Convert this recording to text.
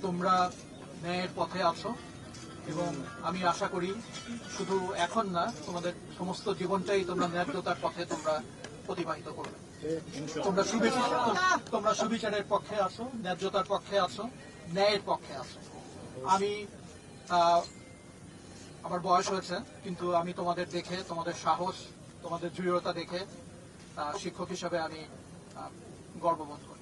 তোমরা ন্যায়ের পথে আছো এবং আমি আশা করি শুধু এখন না, তোমাদের সমস্ত জীবনটাই তোমরা ন্যায্যতার পথে তোমরা অতিবাহিত করবে। তোমরা সুবিচারের পক্ষে আছো, ন্যায্যতার পক্ষে আছো, ন্যায়ের পক্ষে আছো। আমি আমার বয়স হয়েছে, কিন্তু আমি তোমাদের দেখে, তোমাদের সাহস, তোমাদের দৃঢ়তা দেখে শিক্ষক হিসাবে আমি গর্ববোধ করি।